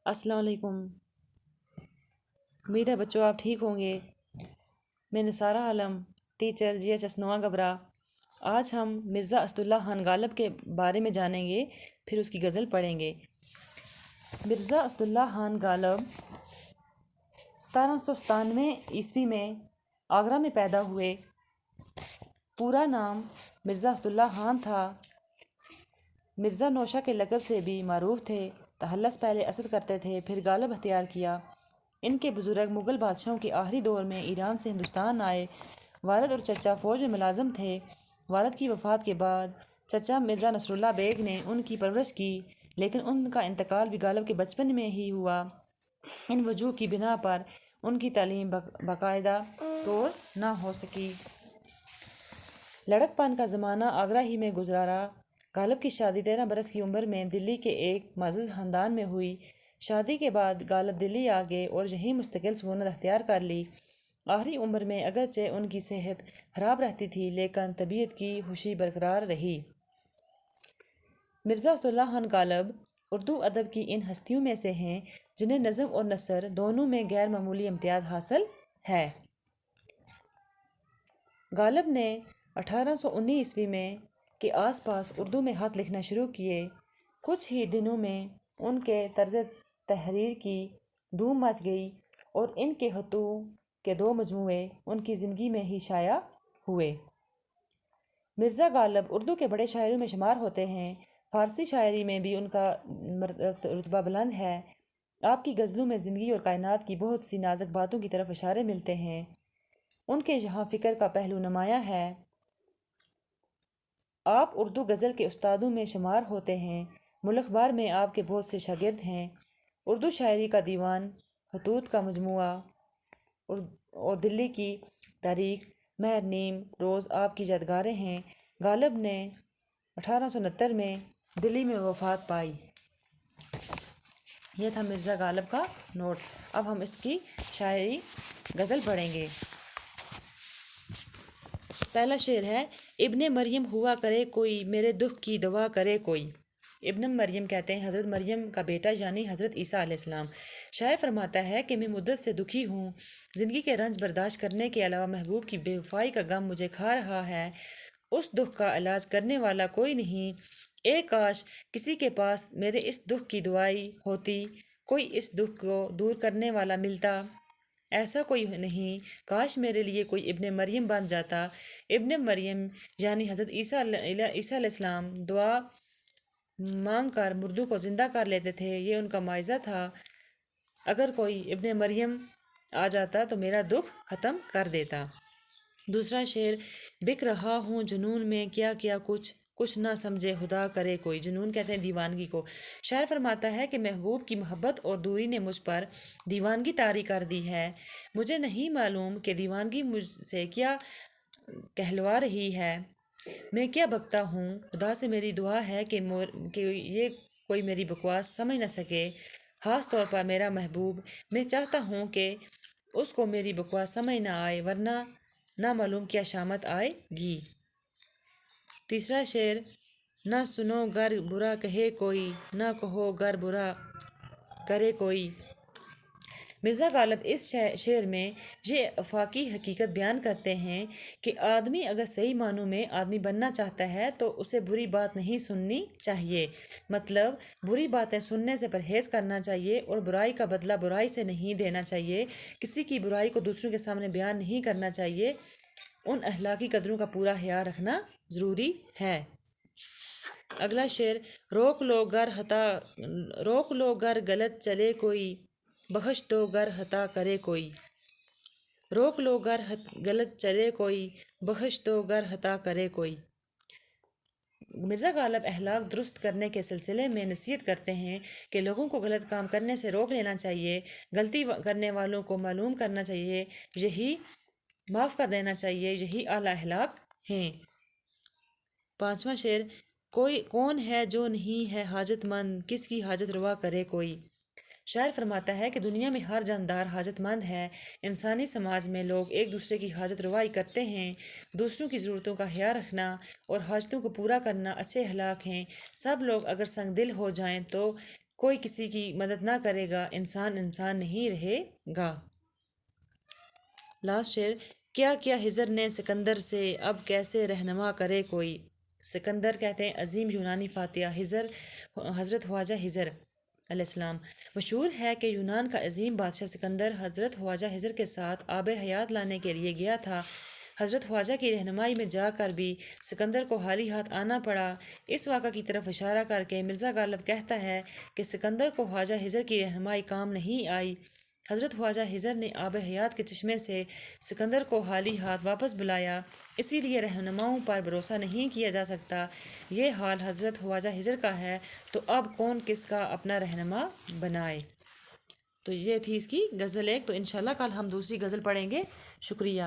السلام علیکم۔ امید ہے بچوں آپ ٹھیک ہوں گے۔ میں نثارہ عالم، ٹیچر GHS نواں گبرا۔ آج ہم مرزا اسداللہ خان غالب کے بارے میں جانیں گے، پھر اس کی غزل پڑھیں گے۔ مرزا اسداللہ خان غالب 1797 میں آگرہ میں پیدا ہوئے۔ پورا نام مرزا اسداللہ خان تھا۔ مرزا نوشہ کے لقب سے بھی معروف تھے۔ تخلص پہلے اسد کرتے تھے، پھر غالب اختیار کیا۔ ان کے بزرگ مغل بادشاہوں کے آخری دور میں ایران سے ہندوستان آئے۔ والد اور چچا فوج میں ملازم تھے۔ والد کی وفات کے بعد چچا مرزا نصر اللہ بیگ نے ان کی پرورش کی، لیکن ان کا انتقال بھی غالب کے بچپن میں ہی ہوا۔ ان وجوہ کی بنا پر ان کی تعلیم باقاعدہ طور نہ ہو سکی۔ لڑک پن کا زمانہ آگرہ ہی میں گزارا۔ غالب کی شادی 13 برس کی عمر میں دلی کے ایک معزز خاندان میں ہوئی۔ شادی کے بعد غالب دلی آ گئے اور یہیں مستقل سکونت اختیار کر لی۔ آخری عمر میں اگرچہ ان کی صحت خراب رہتی تھی، لیکن طبیعت کی خوشی برقرار رہی۔ مرزا اسداللہ خان غالب اردو ادب کی ان ہستیوں میں سے ہیں جنہیں نظم اور نثر دونوں میں غیر معمولی امتیاز حاصل ہے۔ غالب نے 1819 میں کے آس پاس اردو میں خط لکھنا شروع کیے۔ کچھ ہی دنوں میں ان کے طرز تحریر کی دھوم مچ گئی اور ان کے خطوں کے 2 مجموعے ان کی زندگی میں ہی شائع ہوئے۔ مرزا غالب اردو کے بڑے شاعروں میں شمار ہوتے ہیں۔ فارسی شاعری میں بھی ان کا رتبہ بلند ہے۔ آپ کی غزلوں میں زندگی اور کائنات کی بہت سی نازک باتوں کی طرف اشارے ملتے ہیں۔ ان کے یہاں فکر کا پہلو نمایاں ہے۔ آپ اردو غزل کے استادوں میں شمار ہوتے ہیں۔ ملک بھر میں آپ کے بہت سے شاگرد ہیں۔ اردو شاعری کا دیوان، خطوط کا مجموعہ اور دلی کی تاریخ، مہر نیم روز آپ کی یادگاریں ہیں۔ غالب نے 1869 میں دلی میں وفات پائی۔ یہ تھا مرزا غالب کا نوٹ۔ اب ہم اس کی شاعری غزل پڑھیں گے۔ پہلا شعر ہے: ابن مریم ہوا کرے کوئی، میرے دکھ کی دوا کرے کوئی۔ ابن مریم کہتے ہیں حضرت مریم کا بیٹا یعنی حضرت عیسیٰ علیہ السلام۔ شاعر فرماتا ہے کہ میں مدت سے دکھی ہوں۔ زندگی کے رنج برداشت کرنے کے علاوہ محبوب کی بے وفائی کا غم مجھے کھا رہا ہے۔ اس دکھ کا علاج کرنے والا کوئی نہیں۔ اے کاش کسی کے پاس میرے اس دکھ کی دوائی ہوتی، کوئی اس دکھ کو دور کرنے والا ملتا۔ ایسا کوئی نہیں، کاش میرے لیے کوئی ابن مریم بن جاتا۔ ابن مریم یعنی حضرت عیسیٰ علیہ السلام دعا مانگ کر مردوں کو زندہ کر لیتے تھے۔ یہ ان کا معجزہ تھا۔ اگر کوئی ابن مریم آ جاتا تو میرا دکھ ختم کر دیتا۔ دوسرا شعر: بک رہا ہوں جنون میں کیا کیا کچھ نہ سمجھے خدا کرے کوئی۔ جنون کہتے ہیں دیوانگی کو۔ شاعر فرماتا ہے کہ محبوب کی محبت اور دوری نے مجھ پر دیوانگی طاری کر دی ہے۔ مجھے نہیں معلوم کہ دیوانگی مجھ سے کیا کہلوا رہی ہے۔ میں کیا بکتا ہوں، خدا سے میری دعا ہے کہ یہ کوئی میری بکواس سمجھ نہ سکے، خاص طور پر میرا محبوب۔ میں چاہتا ہوں کہ اس کو میری بکواس سمجھ نہ آئے، ورنہ نہ معلوم کیا شامت آئے گی۔ تیسرا شعر: نہ سنو گر برا کہے کوئی، نہ کہو گر برا کرے کوئی۔ مرزا غالب اس شعر میں یہ افاقی حقیقت بیان کرتے ہیں کہ آدمی اگر صحیح معنوں میں آدمی بننا چاہتا ہے تو اسے بری بات نہیں سننی چاہیے۔ مطلب بری باتیں سننے سے پرہیز کرنا چاہیے اور برائی کا بدلہ برائی سے نہیں دینا چاہیے۔ کسی کی برائی کو دوسروں کے سامنے بیان نہیں کرنا چاہیے۔ ان اخلاقی قدروں کا پورا خیال رکھنا ضروری ہے۔ اگلا شعر: روک لو گر غلط چلے کوئی، بخش دو گر خطا کرے کوئی۔ روک لو گر غلط چلے کوئی، بخش دو گر خطا کرے کوئی۔ مرزا غالب اخلاق درست کرنے کے سلسلے میں نصیحت کرتے ہیں کہ لوگوں کو غلط کام کرنے سے روک لینا چاہیے، غلطی کرنے والوں کو معلوم کرنا چاہیے، یہی معاف کر دینا چاہیے، یہی اعلیٰ اخلاق ہیں۔ پانچواں شعر: کون ہے جو نہیں ہے حاجت مند، کس کی حاجت روا کرے کوئی۔ شاعر فرماتا ہے کہ دنیا میں ہر جاندار حاجت مند ہے۔ انسانی سماج میں لوگ ایک دوسرے کی حاجت روائی کرتے ہیں۔ دوسروں کی ضرورتوں کا خیال رکھنا اور حاجتوں کو پورا کرنا اچھے اخلاق ہیں۔ سب لوگ اگر سنگ دل ہو جائیں تو کوئی کسی کی مدد نہ کرے گا، انسان انسان نہیں رہے گا۔ لاسٹ شعر، کیا کیا ہجر نے سکندر سے، اب کیسے رہنما کرے کوئی۔ سکندر کہتے ہیں عظیم یونانی فاتح، ہجر حضرت خواجہ ہجر علیہ السلام۔ مشہور ہے کہ یونان کا عظیم بادشاہ سکندر حضرت خواجہ ہجر کے ساتھ آب حیات لانے کے لیے گیا تھا۔ حضرت خواجہ کی رہنمائی میں جا کر بھی سکندر کو خالی ہاتھ آنا پڑا۔ اس واقعہ کی طرف اشارہ کر کے مرزا غالب کہتا ہے کہ سکندر کو خواجہ ہجر کی رہنمائی کام نہیں آئی۔ حضرت خواجہ ہجر نے آب حیات کے چشمے سے سکندر کو خالی ہاتھ واپس بلایا، اسی لیے رہنماؤں پر بھروسہ نہیں کیا جا سکتا۔ یہ حال حضرت خواجہ ہجر کا ہے، تو اب کون کس کا اپنا رہنما بنائے۔ تو یہ تھی اس کی غزل ایک۔ تو انشاءاللہ کل ہم دوسری غزل پڑھیں گے۔ شکریہ۔